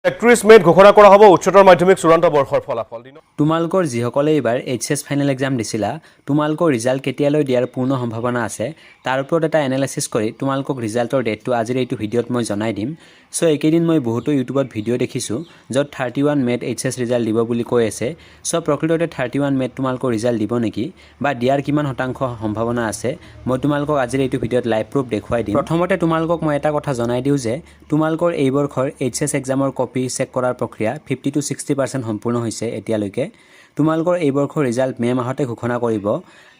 31 মে'ত ঘোষণা কৰা হ'ব উচ্চতৰ মাধ্যমিক চূড়ান্ত বৰ্ষৰ ফলাফল। তোমালোকৰ যিসকলে এইবাৰ এইচএছ ফাইনেল এক্সাম দিছিলা তোমালোকৰ ৰিজাল্ট কেতিয়ালৈ দিয়াৰ পূৰ্ণ সম্ভাৱনা আছে তাৰ ওপৰত এটা এনালাইচিছ কৰি তোমালোকক ৰিজাল্টৰ ডেটটো আজিৰ এইটো ভিডিঅ'ত মই জনাই দিম। সো এইকেইদিন মই বহুতো ইউটিউবত ভিডিঅ' দেখিছোঁ য'ত 31 মে'ত এইচএছ ৰিজাল্ট দিব বুলি কৈ আছে। সো প্ৰকৃততে 31 মে'ত তোমালোকৰ ৰিজাল্ট দিব নেকি বা দিয়াৰ কিমান শতাংশ সম্ভাৱনা আছে মই তোমালোকক আজিৰ এইটো ভিডিঅ'ত লাইভ প্ৰুফ দেখুৱাই দিম। প্ৰথমতে তোমালোকক মই এটা কথা জনাই দিওঁ যে তোমালোকৰ এই বৰ্ষৰ এইচএছ এক্সামৰ কপি চেক কৰাৰ প্ৰক্ৰিয়া 50 to 60% সম্পূৰ্ণ হৈছে এতিয়ালৈকে। তোমালোকৰ এই বৰ্ষৰ ৰিজাল্ট মে মাহতে ঘোষণা কৰিব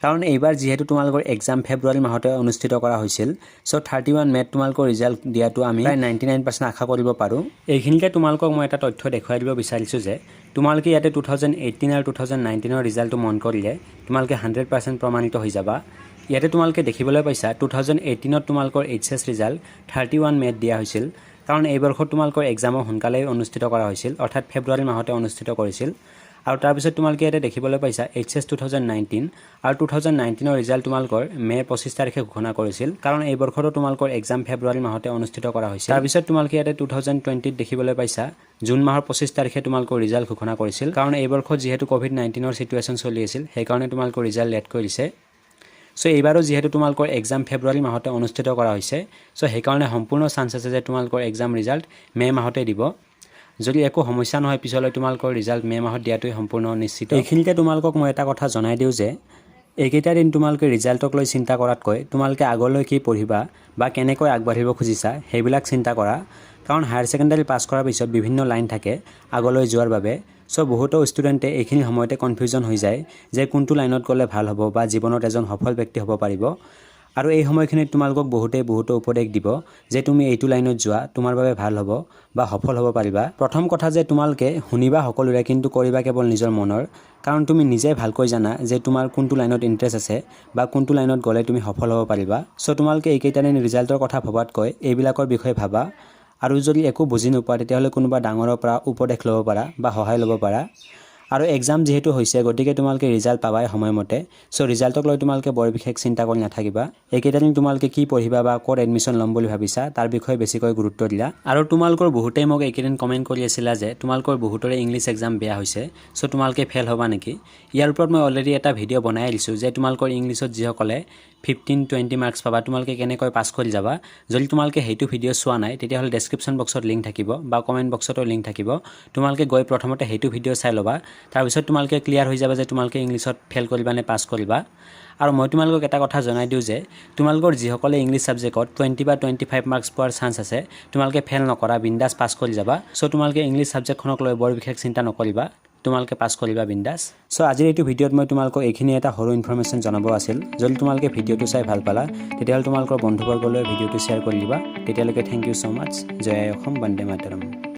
কাৰণ এইবাৰ যিহেতু তোমালোকৰ এক্সাম ফেব্ৰুৱাৰী মাহতে অনুষ্ঠিত কৰা হৈছিল। সো 31 মে'ত তোমালোকৰ ৰিজাল্ট দিয়াটো আমি প্ৰায় 99% আশা কৰিব পাৰোঁ। এইখিনিতে তোমালোকক মই এটা তথ্য দেখুৱাই দিব বিচাৰিছোঁ যে তোমালোকে ইয়াতে 2018 আৰু 2019ৰ ৰিজাল্টটো মন কৰিলে তোমালোকে 100% প্ৰমাণিত হৈ যাবা। ইয়াতে তোমালোকে দেখিবলৈ পাইছা 2018ত তোমালোকৰ এইচএছ ৰিজাল্ট 31 মে'ত দিয়া হৈছিল কাৰণ এই বৰ্ষত তোমালোকৰ এক্সামো সোনকালেই অনুষ্ঠিত কৰা হৈছিল অৰ্থাৎ ফেব্ৰুৱাৰী মাহতে অনুষ্ঠিত কৰিছিল। আৰু তাৰপিছত তোমালোকে ইয়াতে দেখিবলৈ পাইছা এইচএছ 2019 আৰু 2019ৰ ৰিজাল্ট তোমালোকৰ মে 25 তাৰিখে ঘোষণা কৰিছিল কাৰণ এই বৰ্ষতো তোমালোকৰ এক্সাম ফেব্ৰুৱাৰী মাহতে অনুষ্ঠিত কৰা হৈছিল। তাৰপিছত তোমালোকে ইয়াতে 2020ত দেখিবলৈ পাইছা জুন মাহৰ 25 তাৰিখে তোমালোকৰ ৰিজাল্ট ঘোষণা কৰিছিল কাৰণ এই বৰ্ষত যিহেতু কোভিড-19ৰ চিটুৱেশ্যন চলি আছিল সেইকাৰণে তোমালোকৰ ৰিজাল্ট লেট কৰি দিছে। সো এইবাৰো যিহেতু তোমালোকৰ এক্সাম ফেব্ৰুৱাৰী মাহতে অনুষ্ঠিত কৰা হৈছে সো সেইকাৰণে সম্পূৰ্ণ চান্স আছে যে তোমালোকৰ এক্সাম ৰিজাল্ট মে মাহতে দিব। যদি একো সমস্যা নহয় পিছলৈ তোমালোকৰ ৰিজাল্ট মে মাহত দিয়াটোৱে সম্পূৰ্ণ নিশ্চিত। এইখিনিতে তোমালোকক মই এটা কথা জনাই দিওঁ যে এইকেইটা দিন তোমালোকে ৰিজাল্টক লৈ চিন্তা কৰাতকৈ তোমালোকে আগলৈ কি পঢ়িবা বা কেনেকৈ আগবাঢ়িব খুজিছা সেইবিলাক চিন্তা কৰা কাৰণ হায়াৰ ছেকেণ্ডাৰী পাছ কৰাৰ পিছত বিভিন্ন লাইন থাকে আগলৈ যোৱাৰ বাবে। সো বহুতো ষ্টুডেণ্টে এইখিনি সময়তে কনফিউজন হৈ যায় যে কোনটো লাইনত গ'লে ভাল হ'ব বা জীৱনত এজন সফল ব্যক্তি হ'ব পাৰিব। আৰু এই সময়খিনিত তোমালোকক বহুতো উপদেশ দিব যে তুমি এইটো লাইনত যোৱা তোমাৰ বাবে ভাল হ'ব বা সফল হ'ব পাৰিবা। প্ৰথম কথা যে তোমালোকে শুনিবা সকলোৰে কিন্তু কৰিবা কেৱল নিজৰ মনৰ কাৰণ তুমি নিজে ভালকৈ জানা যে তোমাৰ কোনটো লাইনত ইণ্টাৰেষ্ট আছে বা কোনটো লাইনত গ'লে তুমি সফল হ'ব পাৰিবা। সো তোমালোকে এইকেইটা দিন ৰিজাল্টৰ কথা ভবাতকৈ এইবিলাকৰ বিষয়ে ভাবা আৰু যদি একো বুজি নোপোৱা তেতিয়াহ'লে কোনোবা ডাঙৰৰ পৰা উপদেশ ল'ব পাৰা বা সহায় ল'ব পাৰা। আৰু এক্সাম যিহেতু হৈছে গতিকে তোমালোকে ৰিজাল্ট পাবাই সময়মতে। সো ৰিজাল্টক লৈ তোমালোকে বৰ বিশেষ চিন্তা কৰি নাথাকিবা। এইকেইটা দিন তোমালোকে কি পঢ়িবা বা ক'ত এডমিশ্যন ল'ম বুলি ভাবিছা তাৰ বিষয়ে বেছিকৈ গুৰুত্ব দিলা। আৰু তোমালোকৰ বহুতেই মোক এইকেইদিন কমেণ্ট কৰি আছিলা যে তোমালোকৰ বহুতৰে ইংলিছ এক্সাম বেয়া হৈছে সো তোমালোকে ফেইল হ'বা নেকি। ইয়াৰ ওপৰত মই অলৰেডি এটা ভিডিঅ' বনাই দিছোঁ যে তোমালোকৰ ইংলিছত যিসকলে 15-20 মাৰ্কছ পাবা তোমালোকে কেনেকৈ পাছ কৰি যাবা। যদি তোমালোকে সেইটো ভিডিঅ' চোৱা নাই তেতিয়াহ'লে ডেছক্ৰিপশ্যন বক্সত লিংক থাকিব বা কমেণ্ট বক্সতো লিংক থাকিব। তোমালোকে গৈ প্ৰথমতে সেইটো ভিডিঅ' চাই ল'বা তাৰপিছত তোমালোকে ক্লিয়াৰ হৈ যাবা যে তোমালোকে ইংলিছত ফেইল কৰিবা নে পাছ কৰিবা। আৰু মই তোমালোকক এটা কথা জনাই দিওঁ যে তোমালোকৰ যিসকলে ইংলিছ ছাবজেক্টত 20 বা 25 মাৰ্কছ পোৱাৰ চান্স আছে তোমালোকে ফেইল নকৰা বিন্দাছ পাছ কৰি যাবা। সো তোমালোকে ইংলিছ ছাবজেক্টখনক লৈ বৰ বিশেষ চিন্তা নকৰিবা তোমালোকে পাছ কৰিবা বিন্দাছ। সো আজিৰ এইটো ভিডিঅ'ত মই তোমালোকক এইখিনি এটা সৰু ইনফৰমেশ্যন জনাব আছিল। যদি তোমালোকে ভিডিঅ'টো চাই ভাল পালা তেতিয়াহ'লে তোমালোকৰ বন্ধুবৰ্গলৈ ভিডিঅ'টো শ্বেয়াৰ কৰি দিবা। তেতিয়ালৈকে থেংক ইউ ছ' মাছ। জয় আই অসম, বন্দে মাতৰম।